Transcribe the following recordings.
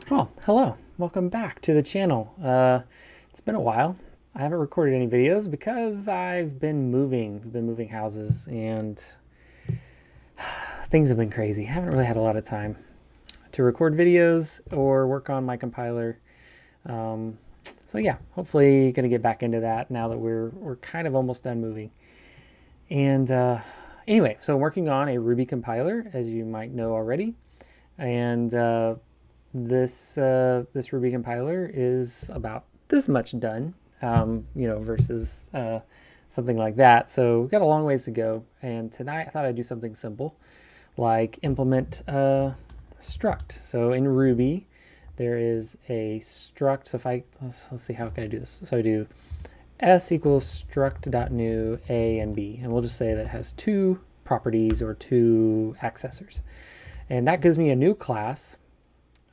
Well, hello. Welcome back to the channel. It's been a while. I haven't recorded any videos because I've been moving houses, and things have been crazy. I haven't really had a lot of time to record videos or work on my compiler. Um, so yeah, hopefully gonna get back into that now that we're kind of almost done moving. And anyway, so I'm working on a Ruby compiler, as you might know already, and this Ruby compiler is about this much done, versus something like that. So we've got a long ways to go. And tonight I thought I'd do something simple, like implement struct. So in Ruby, there is a struct. So if let's see, how can I do this? So I do s equals struct.new a and b, and we'll just say that it has two properties or two accessors, and that gives me a new class,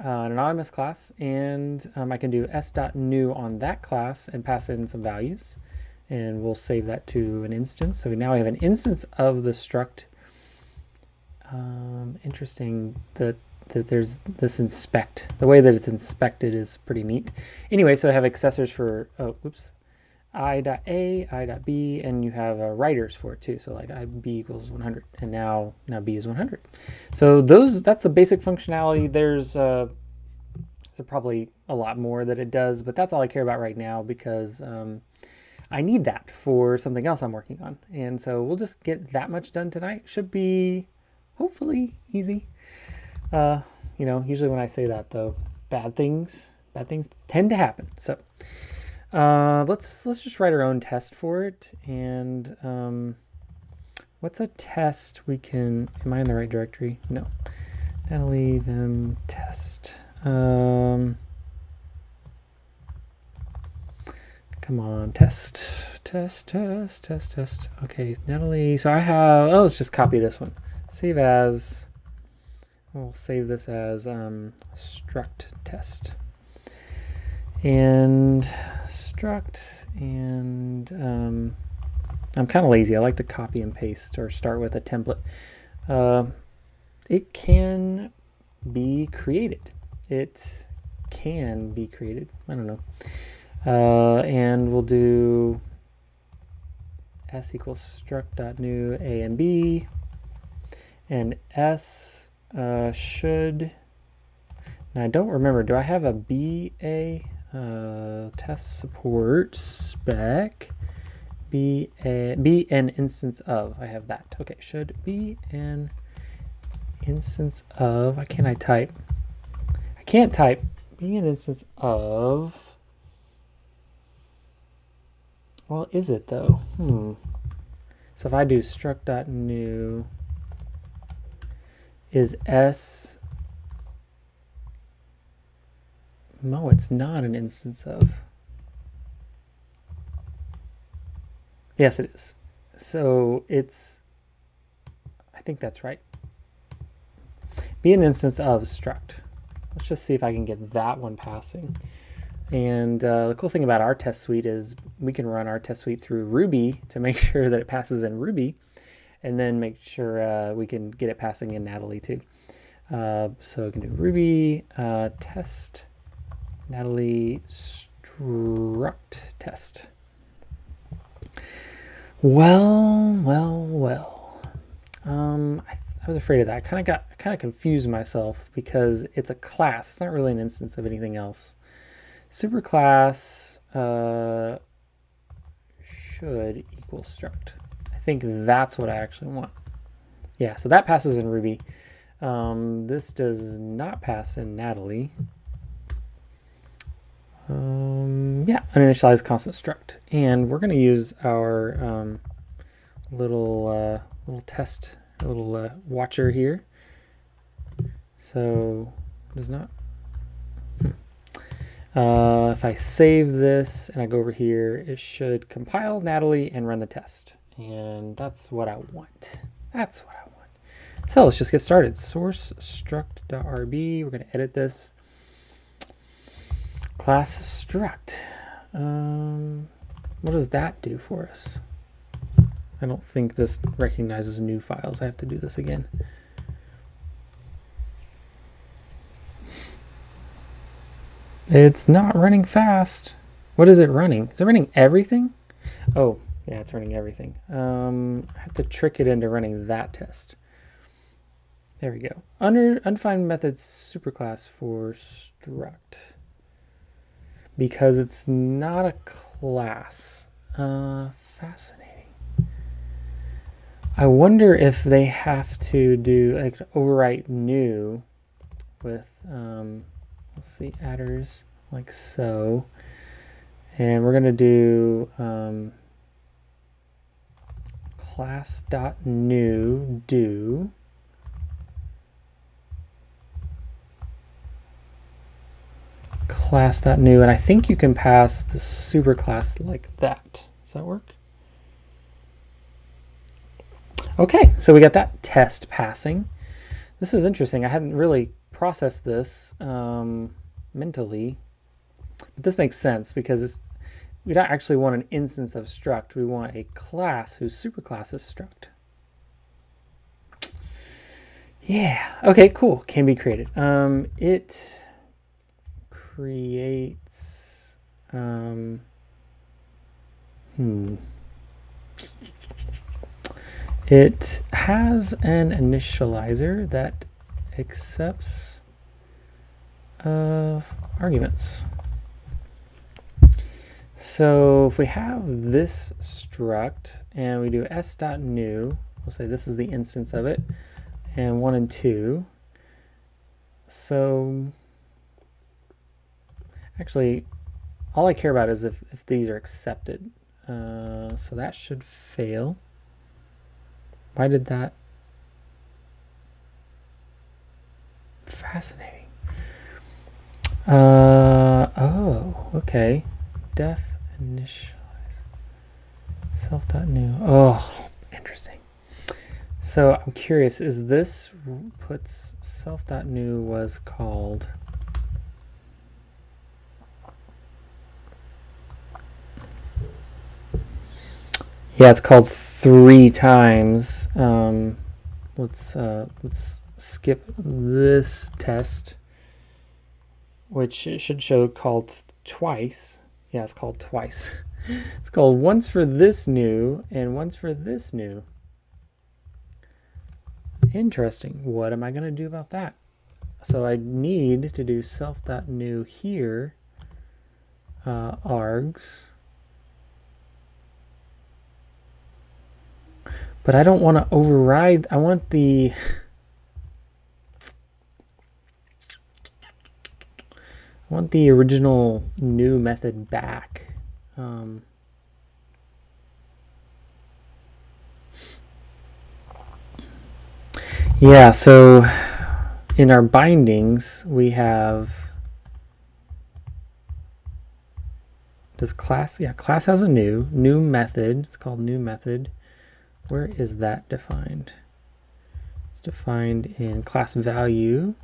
an anonymous class, and I can do s.new on that class and pass in some values, and we'll save that to an instance. So now we have an instance of the struct. Interesting that there's this inspect. The way that it's inspected is pretty neat. Anyway, so I have accessors for I.A, I.B, and you have writers for it too. So like B equals 100, and now B is 100. So that's the basic functionality. There's probably a lot more that it does, but that's all I care about right now because I need that for something else I'm working on. And so we'll just get that much done tonight. Should be hopefully easy. Usually when I say that though, bad things tend to happen. So let's just write our own test for it. And what's a test we can? Am I in the right directory? No. Natalie them test. Come on, test. Okay, Natalie. So I have. Oh, let's just copy this one. Save as. We'll save this as struct test. And struct, and I'm kind of lazy. I like to copy and paste or start with a template. It can be created. It can be created. I don't know. And we'll do s equals struct.new a and b, and s should. Now I don't remember. Do I have a BA test support spec? Be an instance of. I have that. Okay, should be an instance of. Why can't I type? I can't type. Be an instance of. Well, is it though? So if I do struct.new, is s. No, it's not an instance of. Yes, it is. So it's. I think that's right. Be an instance of struct. Let's just see if I can get that one passing. And the cool thing about our test suite is we can run our test suite through Ruby to make sure that it passes in Ruby, and then make sure we can get it passing in Natalie too. So we can do Ruby test Natalie struct test. Well. I was afraid of that. I kind of confused myself because it's a class. It's not really an instance of anything else. Superclass should equal struct. I think that's what I actually want. Yeah, so that passes in Ruby. This does not pass in Natalie. Uninitialized constant struct, and we're going to use our little test, little watcher here. So does not. If I save this and I go over here, it should compile Natalie and run the test, and that's what I want. So let's just get started. Source struct.rb. We're going to edit this. Class struct. What does that do for us? I don't think this recognizes new files. I have to do this again. It's not running fast. What is it running? Is it running everything? Oh, yeah, it's running everything. I have to trick it into running that test. There we go. Undefined methods superclass for struct. Because it's not a class. Fascinating. I wonder if they have to do like overwrite new with let's see, adders like so, and we're gonna do class.new do class.new, and I think you can pass the superclass like that. Does that work? Okay, so we got that test passing. This is interesting. I hadn't really processed this mentally, but this makes sense because we don't actually want an instance of struct. We want a class whose superclass is struct. Yeah. Okay. Cool. Can be created. It creates. It has an initializer that accepts arguments. So if we have this struct and we do s.new, we'll say this is the instance of it, and 1 and 2. So actually, all I care about is if these are accepted. So that should fail. Why did that? Fascinating. Oh, okay. Def initialize self.new. Oh, interesting. So I'm curious, is this puts self.new was called it's called 3 times. Let's skip this test, which it should show called twice. Yeah, it's called twice. It's called once for this new and once for this new. Interesting. What am I going to do about that? So I need to do self.new here, args. But I don't want to override. I want the original new method back. Yeah, so in our bindings, we have, does class, class has a new method. It's called new method. Where is that defined? It's defined in class value.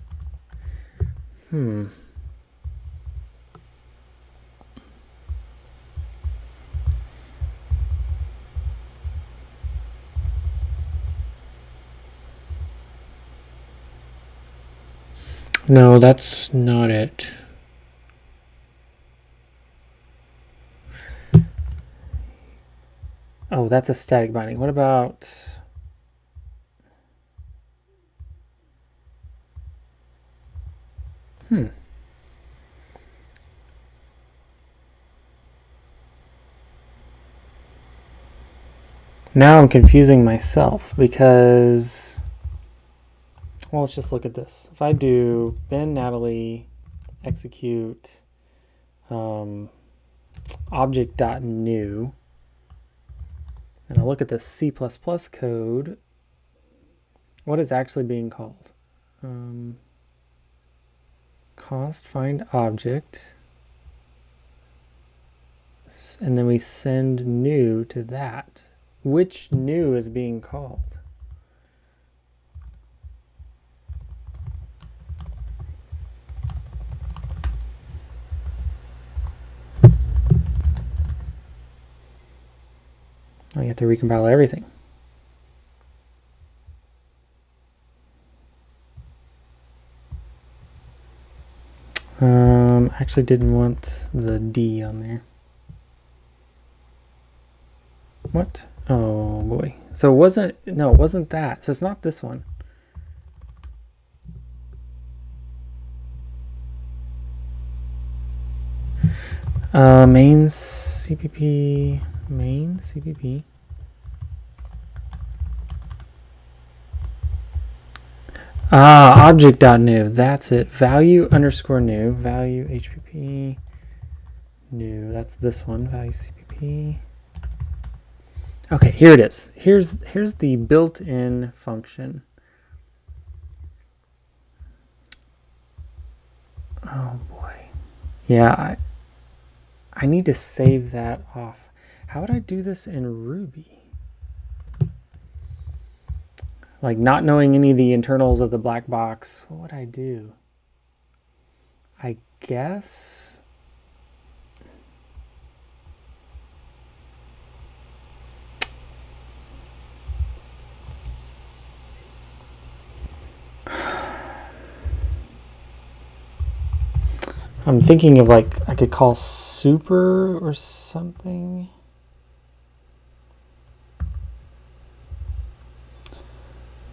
No, that's not it. Oh, that's a static binding. What about... Now I'm confusing myself because... Well, let's just look at this. If I do Ben Natalie execute object.new, and I look at the C++ code, what is actually being called? Const find object, and then we send new to that. Which new is being called? Oh, you have to recompile everything. Actually didn't want the D on there. What? Oh boy. So it wasn't that. So it's not this one. Main CPP. Object.new. That's it. Value underscore new. Value HPP new. That's this one. Value CPP. Okay, here it is. Here's the built-in function. Oh boy. Yeah, I need to save that off. How would I do this in Ruby? Like not knowing any of the internals of the black box, what would I do? I guess I'm thinking of like I could call super or something.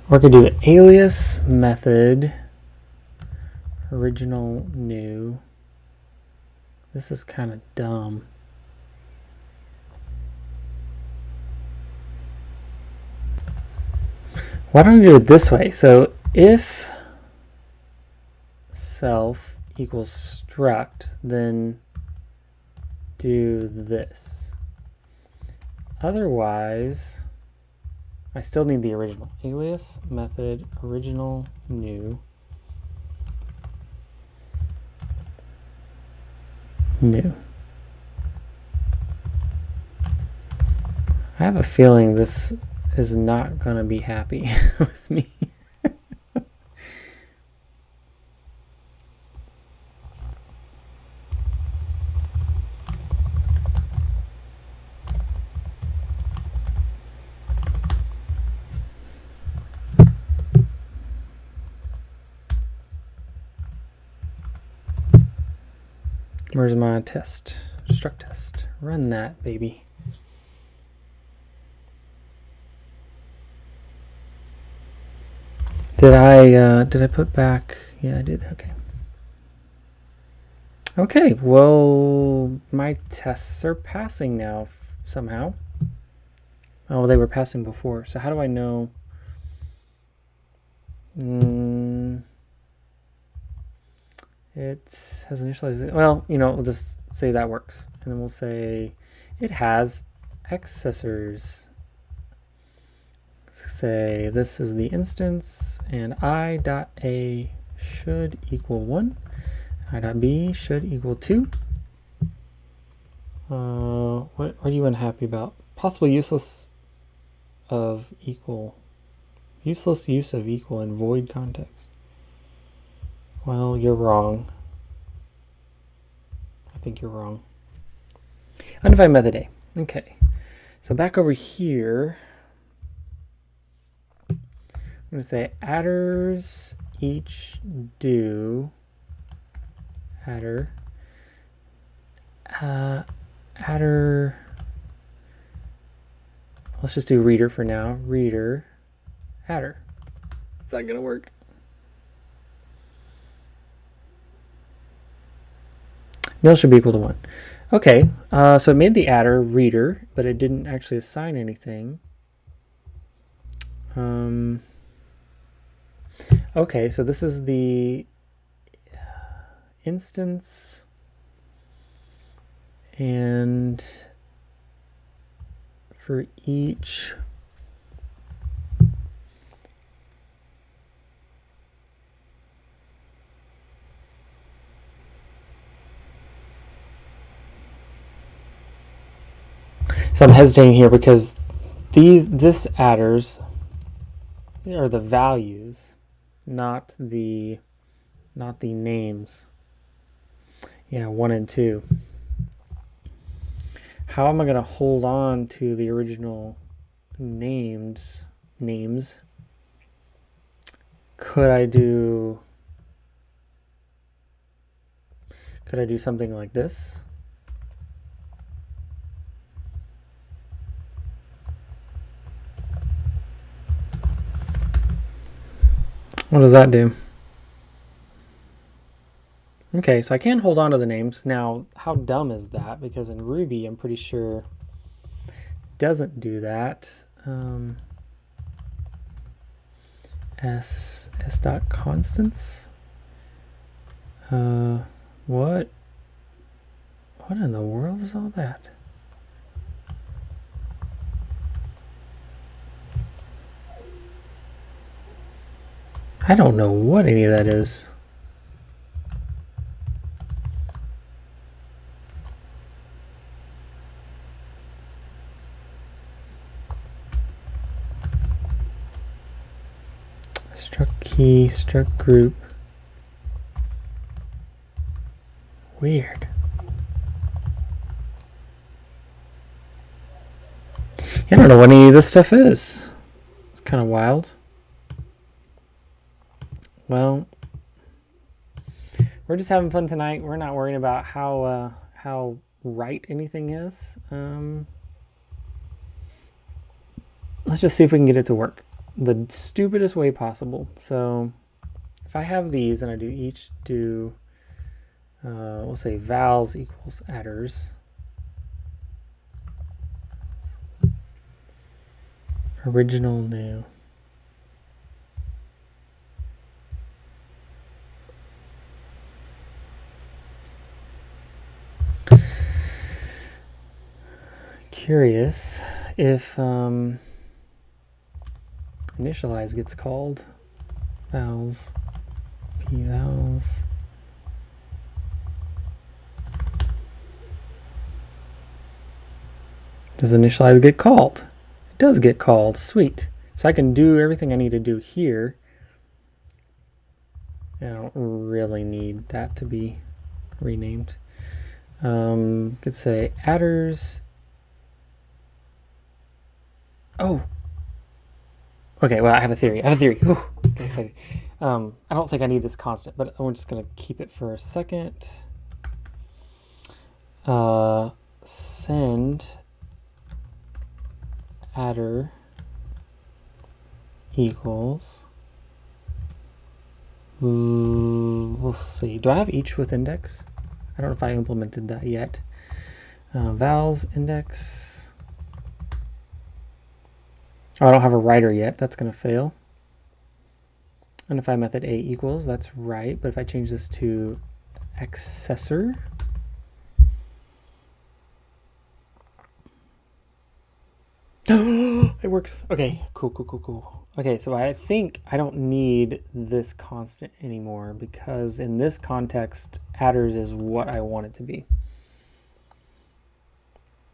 Or I could do an alias method original new. This is kind of dumb. Why don't I do it this way? So if self equals struct, then do this. Otherwise, I still need the original. Alias method original new. New. I have a feeling this is not going to be happy with me. Where's my test? Struct test. Run that, baby. Did I put back? Yeah, I did. Okay. Okay, well, my tests are passing now somehow. Oh, they were passing before. So how do I know? It has initialized. Well, we'll just say that works. And then we'll say it has accessors. Say this is the instance, and I.A should equal 1. I.B should equal 2. What are you unhappy about? Possible useless of equal. Useless use of equal in void context. Well, you're wrong. I think you're wrong. Undefined method A. Okay. So back over here, I'm going to say adders each do adder let's just do reader for now. Reader adder. Is that going to work? Nil should be equal to 1. Okay, so it made the adder reader, but it didn't actually assign anything. Okay, so this is the instance, and for each so I'm hesitating here because this adders are the values, not the names. Yeah, 1 and 2. How am I going to hold on to the original names? Could I Could I do something like this? What does that do? Okay, so I can hold on to the names. Now, how dumb is that? Because in Ruby, I'm pretty sure it doesn't do that. S dot constants. What in the world is all that? I don't know what any of that is. Struct key, struct group. Weird. I don't know what any of this stuff is. It's kind of wild. Well, we're just having fun tonight. We're not worrying about how right anything is. Let's just see if we can get it to work the stupidest way possible. So if I have these and I do each do, we'll say vals equals adders. Original new. Curious if initialize gets called. Vals, p vals. Does initialize get called? It does get called. Sweet. So I can do everything I need to do here. I don't really need that to be renamed. Could say adders. Oh. Okay, well, I have a theory. Whew. Okay, excited. I don't think I need this constant, but I'm just going to keep it for a second. Send adder equals. We'll see. Do I have each with index? I don't know if I implemented that yet. Vals index. Oh, I don't have a writer yet. That's going to fail. And if I method a equals, that's right. But if I change this to accessor, it works. Okay, cool. Okay, so I think I don't need this constant anymore because in this context, adders is what I want it to be.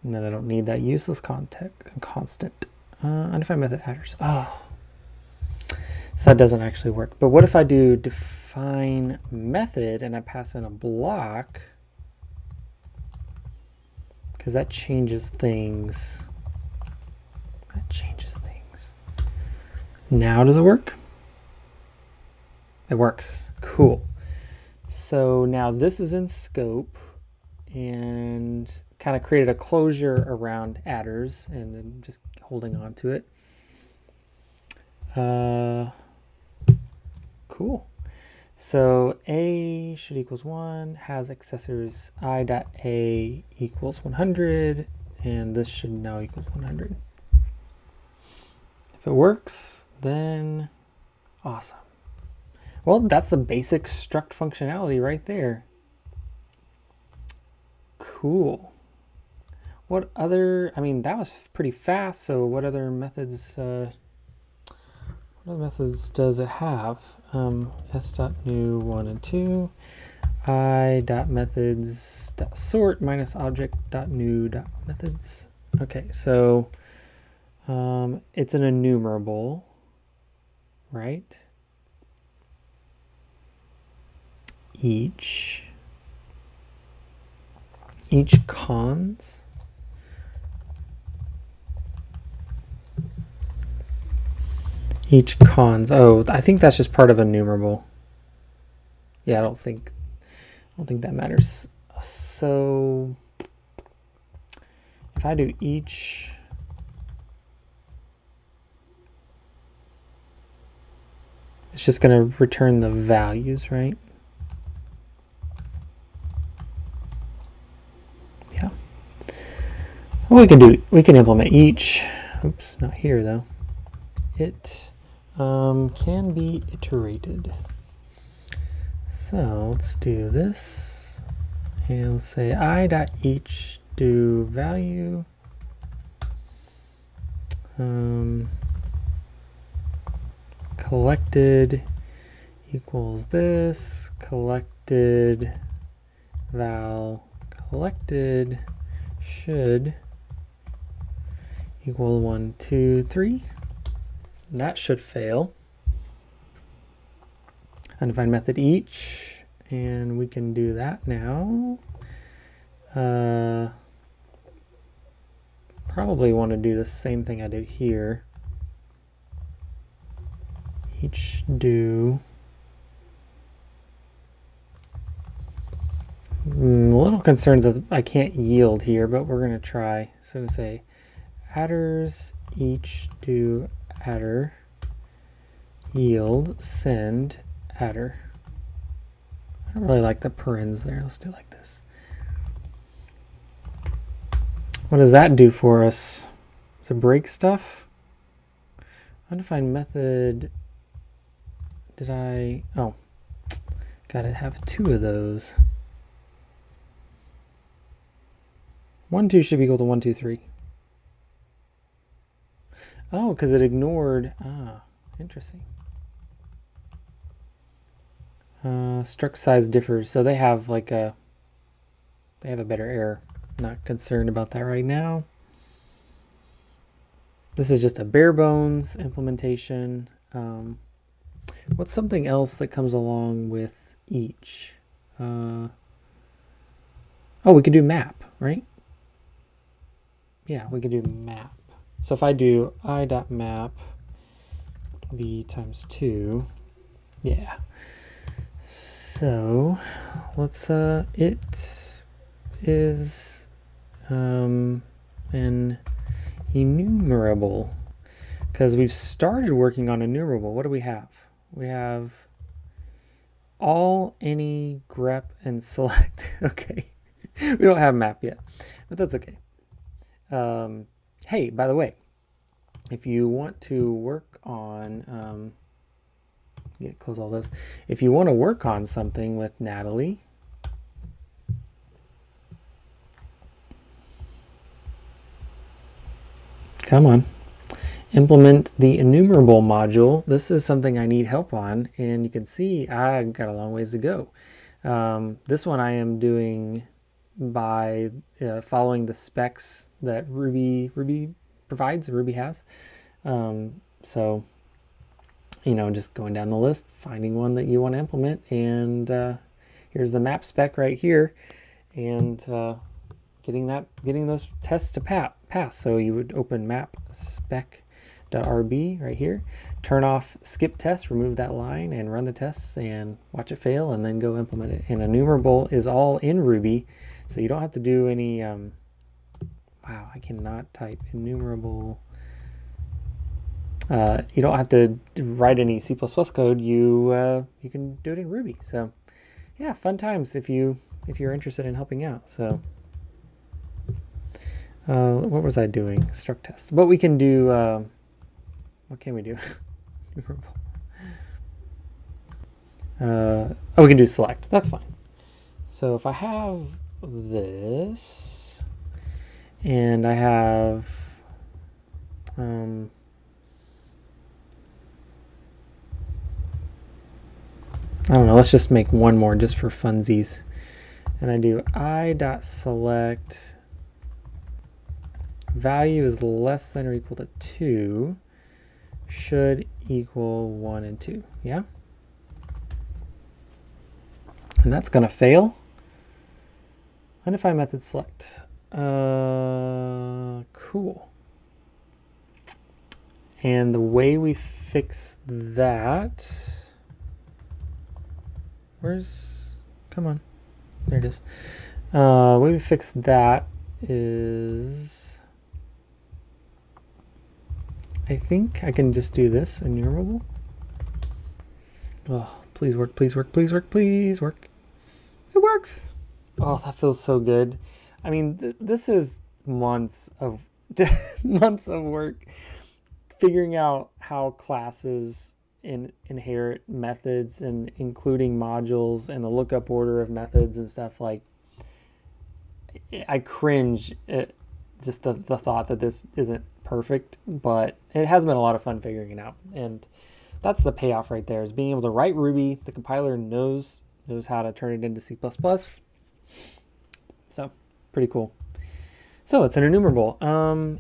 And then I don't need that useless constant. Undefined method adders. Oh, so that doesn't actually work. But what if I do define method and I pass in a block? Because that changes things. Now does it work? It works. Cool. So now this is in scope and kind of created a closure around adders and then just holding on to it. Cool. So a should equals 1 has accessors I dot a equals 100 and this should now equals 100. If it works, then awesome. Well, that's the basic struct functionality right there. Cool. What other, I mean, that was pretty fast, so what other methods does it have? S.new 1 and 2, I.methods.sort minus object.new.methods. Okay, so it's an enumerable, right? Each cons oh, I think that's just part of enumerable. Yeah, I don't think don't think that matters. So if I do each, it's just going to return the values, right? Yeah. Well, we can implement each. Oops, not here though. It can be iterated. So let's do this, and let's say I.each do value. Collected equals this, collected val collected should equal 1, 2, 3. That should fail. Undefined method each, and we can do that now. Probably want to do the same thing I did here. Each do. I'm a little concerned that I can't yield here, but we're going to try. So to say adders each do adder yield send adder. I don't really like the parens there. Let's do it like this. What does that do for us? Does it break stuff? Undefined method. Did I? Oh, gotta have 2 of those. 1, 2 should be equal to 1, 2, 3. Oh, because it ignored. Ah, interesting. Struct size differs, so they have like a better error. Not concerned about that right now. This is just a bare bones implementation. What's something else that comes along with each? Oh, we could do map, right? Yeah, we could do map. So if I do I.map v times 2, yeah. So let's it is an enumerable, because we've started working on enumerable. What do we have? We have all, any, grep, and select. Okay. We don't have map yet, but that's okay. Hey, by the way, if you want to work on close all this. If you want to work on something with Natalie, come on, implement the Innumerable module. This is something I need help on, and you can see I've got a long ways to go. This one I am doing by following the specs that Ruby provides, Ruby has. So, you know, just going down the list, finding one that you want to implement, and here's the map spec right here, and getting those tests to pass. So you would open map spec.rb right here, turn off skip test, remove that line, and run the tests and watch it fail, and then go implement it. And Enumerable is all in Ruby, so you don't have to do any. Wow, I cannot type Enumerable. You don't have to write any C++ code. You can do it in Ruby. So yeah, fun times if you're interested in helping out. So what was I doing? Struct test. But we can do. What can we do? Oh, we can do select. That's fine. So if I have this, and I have I don't know, let's just make one more just for funsies. And I do I.select value is less than or equal to 2 should equal 1 and 2. Yeah? And that's going to fail. Undefined method select. Cool. And the way we fix that... come on. there it is. Way we fix that is, I think I can just do this Innumerable. Oh, please work, please work, please work, please work. It works. Oh, that feels so good. I mean, this is months of months of work figuring out how classes inherit methods and including modules and the lookup order of methods and stuff. Like, I cringe at just the thought that this isn't perfect, but it has been a lot of fun figuring it out. And that's the payoff right there, is being able to write Ruby. The compiler knows how to turn it into C++. So pretty cool. So it's an enumerable.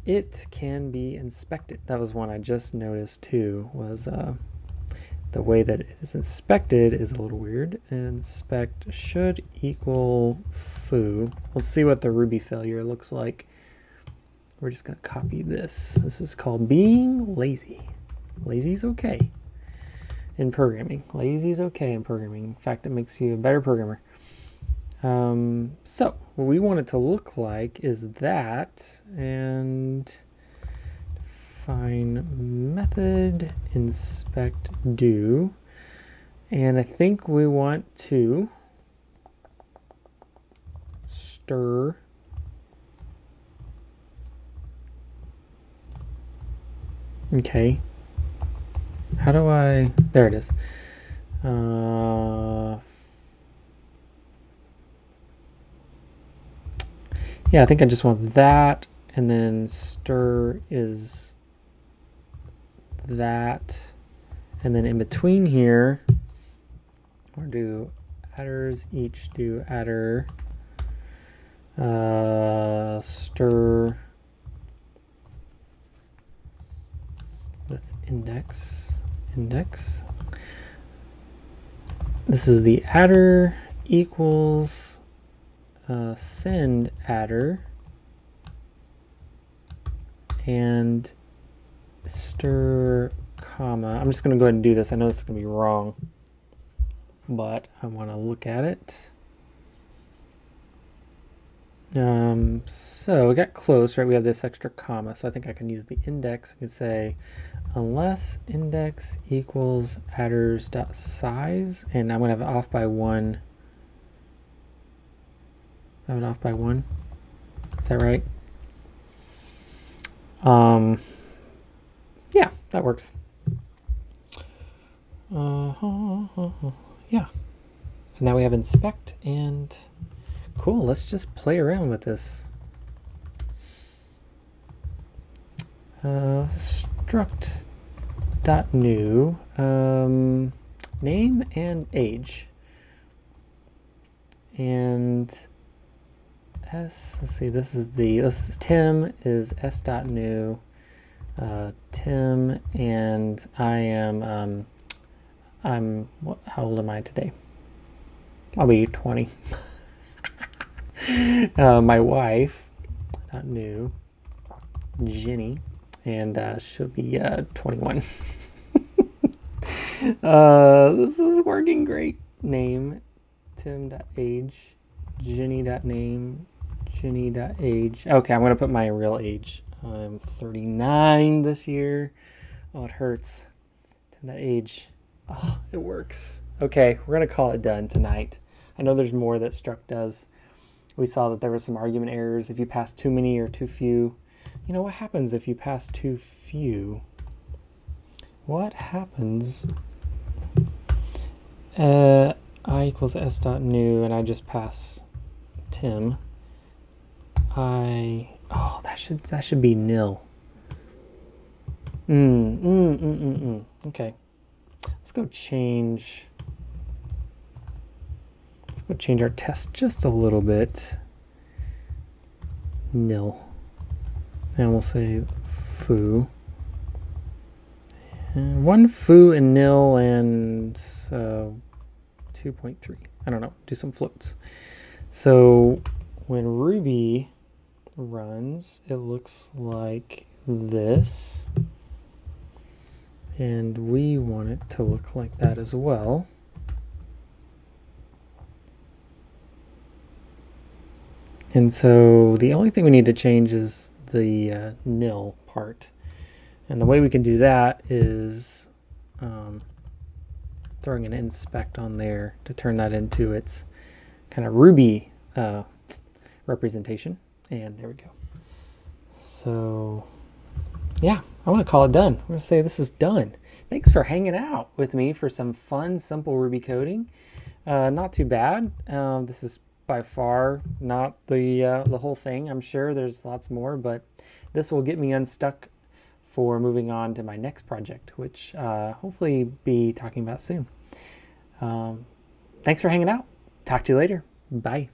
It can be inspected. That was one I just noticed too, was the way that it is inspected is a little weird. Inspect should equal foo. Let's see what the Ruby failure looks like. We're just going to copy this. This is called being lazy. Lazy's okay in programming. Lazy's okay in programming. In fact, it makes you a better programmer. So what we want it to look like is that, and define method inspect do, and I think we want to stir okay. How do I, there it is. Yeah, I think I just want that, and then stir is that, and then in between here, we'll do adders, each do adder, stir with index. This is the adder equals send adder and stir comma. I'm just going to go ahead and do this. I know this is going to be wrong, but I want to look at it. So we got close, right? We have this extra comma, so I think I can use the index. I can say unless index equals adders.size, and I'm going to have it off by 1. Have it off by 1. Is that right? Yeah, that works. Yeah. So now we have inspect, and cool. Let's just play around with this. Struct.new name and age, and let's see, this is Tim is s.new, Tim, and I am how old am I today? I'll be 20. My wife, not new, Jenny, and she'll be 21. This is working great. Name, Tim.age, Jenny.name, Jenny.age. Okay, I'm going to put my real age. I'm 39 this year. Oh, it hurts. Tim.age. Oh, it works. Okay, we're going to call it done tonight. I know there's more that Struct does. We saw that there were some argument errors if you pass too many or too few. You know, what happens if you pass too few? What happens? I equals s.new, and I just pass Tim. That should be nil. Okay. Let's go change our test just a little bit. Nil. And we'll say foo. And 1 foo and nil and 2.3. I don't know. Do some floats. So when Ruby runs, it looks like this. And we want it to look like that as well. And so the only thing we need to change is the nil part. And the way we can do that is throwing an inspect on there to turn that into its kind of Ruby representation. And there we go. So yeah, I want to call it done. I'm going to say this is done. Thanks for hanging out with me for some fun, simple Ruby coding. Not too bad. This is by far not the whole thing. I'm sure there's lots more, but this will get me unstuck for moving on to my next project, which hopefully be talking about soon. Thanks for hanging out. Talk to you later. Bye.